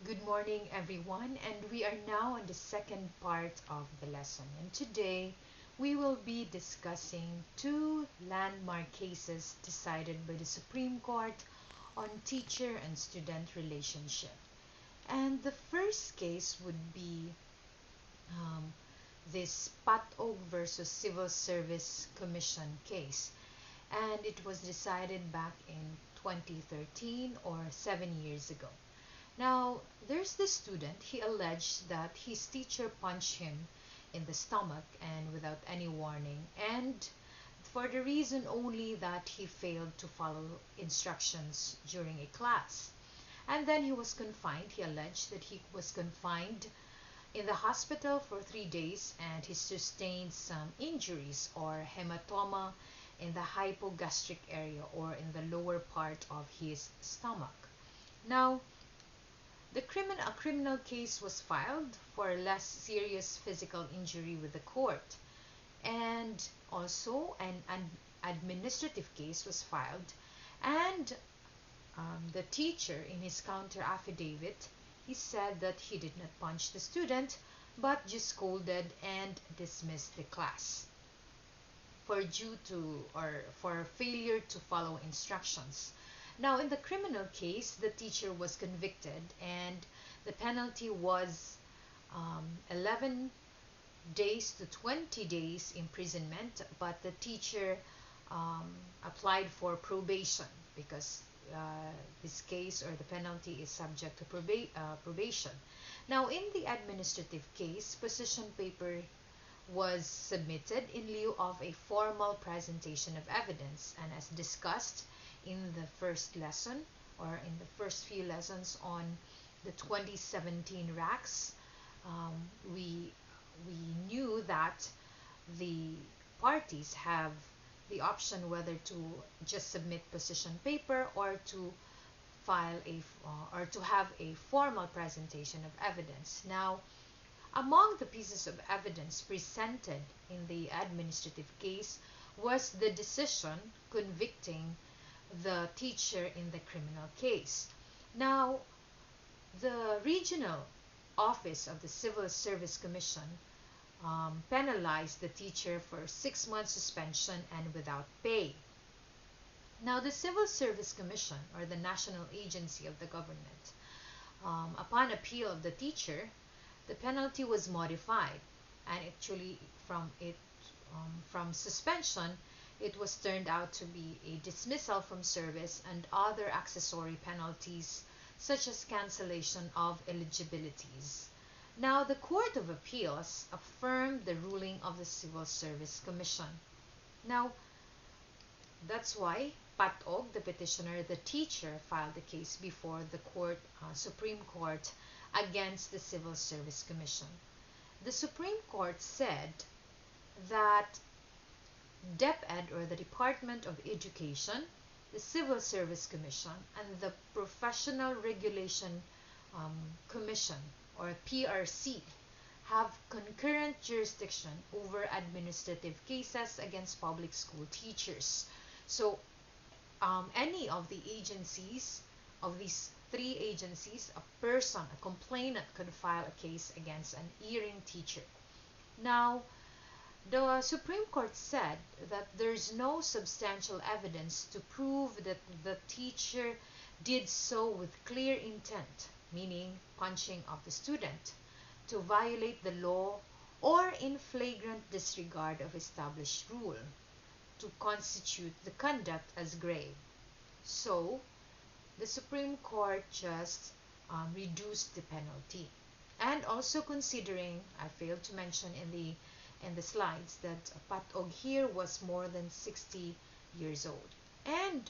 Good morning, everyone, and we are now on the second part of the lesson. And today we will be discussing two landmark cases decided by the Supreme Court on teacher and student relationship. And the first case would be um, this Patog versus Civil Service Commission case. And it was decided back in 2013 or 7 years ago. Now, there's this student. He alleged that his teacher punched him in the stomach and without any warning, and for the reason only that he failed to follow instructions during a class. And then he was confined. He alleged that he was confined in the hospital for 3 days and he sustained some injuries or hematoma in the hypogastric area or in the lower part of his stomach. Now, a criminal case was filed for less serious physical injury with the court, and also an administrative case was filed, and the teacher in his counter affidavit, he said that he did not punch the student but just scolded and dismissed the class for failure to follow instructions. Now, in the criminal case, the teacher was convicted, and the penalty was 11 days to 20 days imprisonment, but the teacher um, applied for probation because this case or the penalty is subject to probation. Now, in the administrative case, position paper was submitted in lieu of a formal presentation of evidence, and as discussed in the first lesson or in the first few lessons on the 2017 racks, um, we knew that the parties have the option whether to just submit position paper or to file or to have a formal presentation of evidence. Now, among the pieces of evidence presented in the administrative case was the decision convicting the teacher in the criminal case. Now, the regional office of the Civil Service Commission penalized the teacher for 6 months suspension and without pay. Now, the Civil Service Commission, or the national agency of the government, upon appeal of the teacher, the penalty was modified, and actually from suspension, it was turned out to be a dismissal from service and other accessory penalties such as cancellation of eligibilities. Now, the Court of Appeals affirmed the ruling of the Civil Service Commission. Now, that's why Patog, the petitioner, the teacher, filed the case before the Supreme Court against the Civil Service Commission. The Supreme Court said that DepEd, or the Department of Education, the Civil Service Commission, and the Professional Regulation Commission, or PRC, have concurrent jurisdiction over administrative cases against public school teachers. So, any of the agencies, of these three agencies, a complainant could file a case against an erring teacher. Now, the Supreme Court said that there's no substantial evidence to prove that the teacher did so with clear intent, meaning punching of the student, to violate the law or in flagrant disregard of established rule, to constitute the conduct as grave. So, the Supreme Court just reduced the penalty. And also considering, I failed to mention in the slides, that Patog here was more than 60 years old. And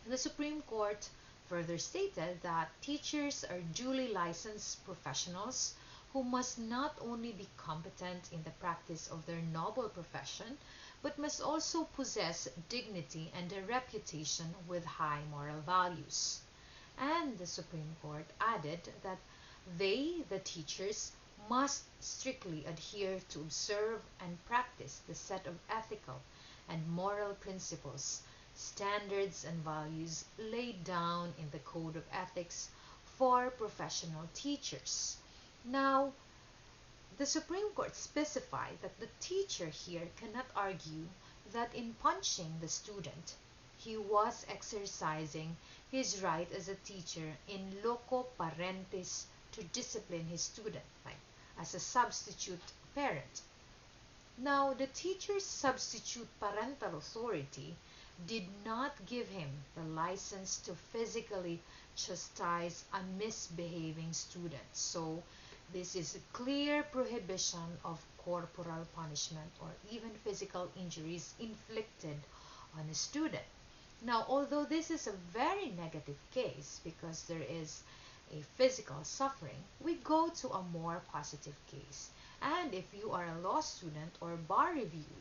the Supreme Court further stated that teachers are duly licensed professionals who must not only be competent in the practice of their noble profession, but must also possess dignity and a reputation with high moral values. And the Supreme Court added that they, the teachers, must strictly adhere to observe and practice the set of ethical and moral principles, standards, and values laid down in the Code of Ethics for professional teachers. Now, the Supreme Court specified that the teacher here cannot argue that in punching the student, he was exercising his right as a teacher in loco parentis to discipline his student, like as a substitute parent. Now, the teacher's substitute parental authority did not give him the license to physically chastise a misbehaving student. So, this is a clear prohibition of corporal punishment or even physical injuries inflicted on a student. Now, although this is a very negative case because there is a physical suffering, we go to a more positive case. And if you are a law student or bar review,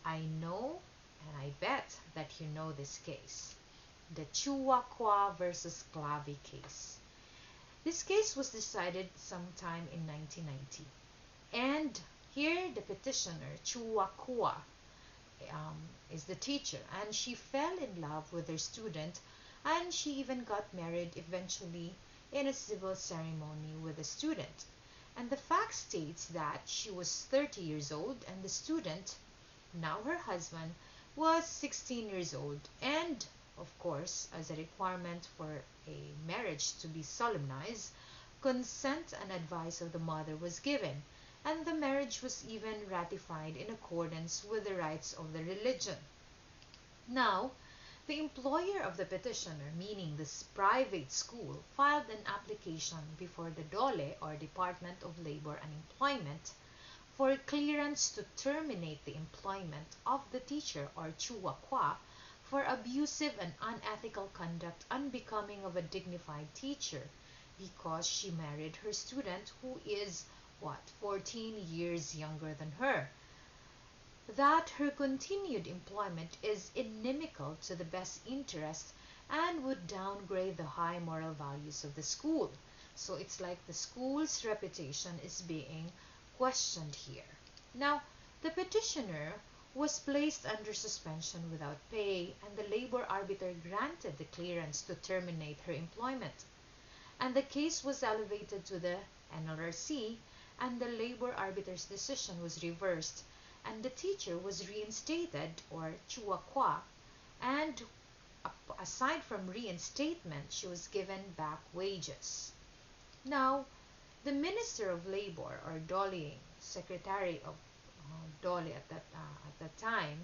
I know and I bet that you know this case, the Chuwakua versus Clavi case. This case was decided sometime in 1990. And here the petitioner, Chuwakua, is the teacher, and she fell in love with her student, and she even got married eventually in a civil ceremony with the student. And the fact states that she was 30 years old and the student, now her husband, was 16 years old. And of course, as a requirement for a marriage to be solemnized, consent and advice of the mother was given, and the marriage was even ratified in accordance with the rites of the religion. Now, the employer of the petitioner, meaning this private school, filed an application before the DOLE or Department of Labor and Employment for clearance to terminate the employment of the teacher or Chua-Qua for abusive and unethical conduct unbecoming of a dignified teacher because she married her student who is, 14 years younger than her. That her continued employment is inimical to the best interest and would downgrade the high moral values of the school. So it's like the school's reputation is being questioned here. Now, the petitioner was placed under suspension without pay, and the labor arbiter granted the clearance to terminate her employment. And the case was elevated to the NLRC, and the labor arbiter's decision was reversed, and the teacher was reinstated, or Chua-Qua, and aside from reinstatement, she was given back wages. Now, the Minister of Labor, or DOLE, Secretary of DOLE at that time,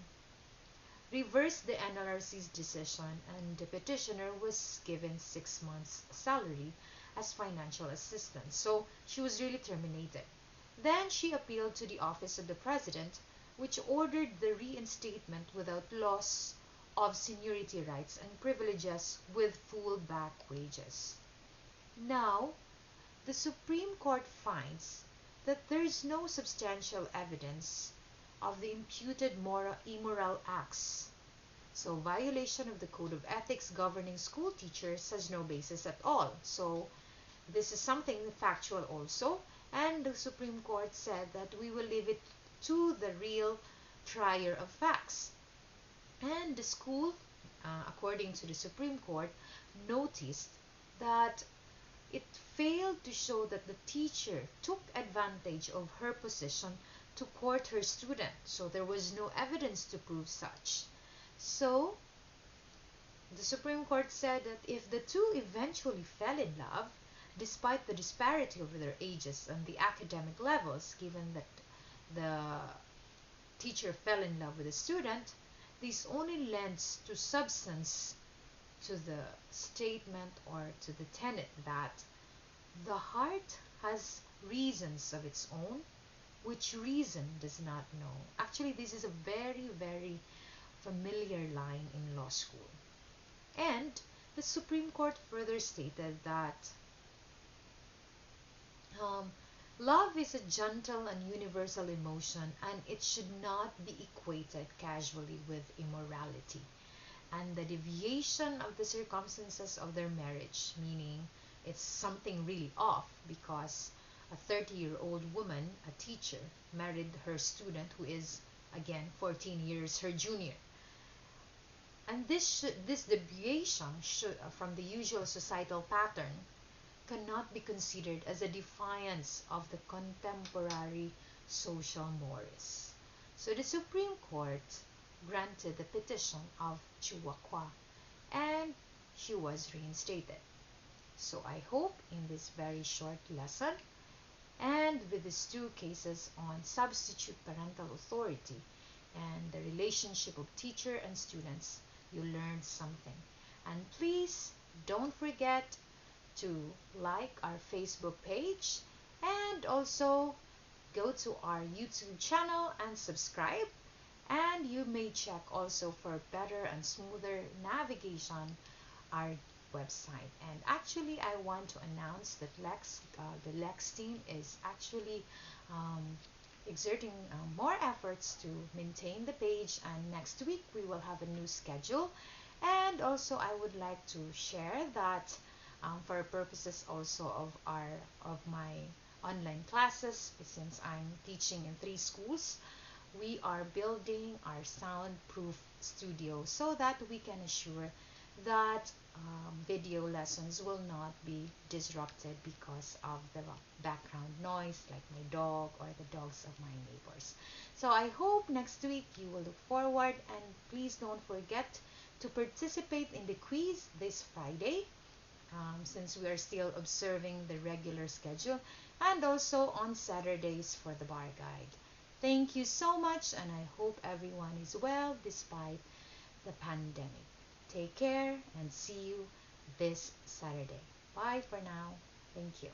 reversed the NLRC's decision, and the petitioner was given 6 months' salary as financial assistance. So she was really terminated. Then she appealed to the office of the president, which ordered the reinstatement without loss of seniority rights and privileges with full back wages. Now, the Supreme Court finds that there is no substantial evidence of the imputed immoral acts. So violation of the Code of Ethics governing school teachers has no basis at all. So this is something factual also, and the Supreme Court said that we will leave it to the real trier of facts. And the school, according to the Supreme Court, noticed that it failed to show that the teacher took advantage of her position to court her student. So there was no evidence to prove such. So the Supreme Court said that if the two eventually fell in love, despite the disparity of their ages and the academic levels, given that the teacher fell in love with the student, this only lends to substance to the statement or to the tenet that the heart has reasons of its own, which reason does not know. Actually, this is a very, very familiar line in law school. And the Supreme Court further stated that love is a gentle and universal emotion, and it should not be equated casually with immorality. And the deviation of the circumstances of their marriage, meaning it's something really off because a 30-year-old woman, a teacher, married her student who is, again, 14 years her junior. And this deviation from the usual societal pattern cannot be considered as a defiance of the contemporary social mores. So the Supreme Court granted the petition of Chuwakua and she was reinstated. So I hope in this very short lesson and with these two cases on substitute parental authority and the relationship of teacher and students, you learned something. And please don't forget to like our Facebook page and also go to our YouTube channel and subscribe. And you may check also for better and smoother navigation our website. And actually, I want to announce that the Lex team is actually exerting more efforts to maintain the page. And next week we will have a new schedule. And also, I would like to share that for purposes also of my online classes, since I'm teaching in 3 schools, we are building our soundproof studio so that we can assure that video lessons will not be disrupted because of the background noise like my dog or the dogs of my neighbors. So I hope next week you will look forward, and please don't forget to participate in the quiz this Friday, since we are still observing the regular schedule, and also on Saturdays for the bar guide. Thank you so much, and I hope everyone is well despite the pandemic. Take care and see you this Saturday. Bye for now. Thank you.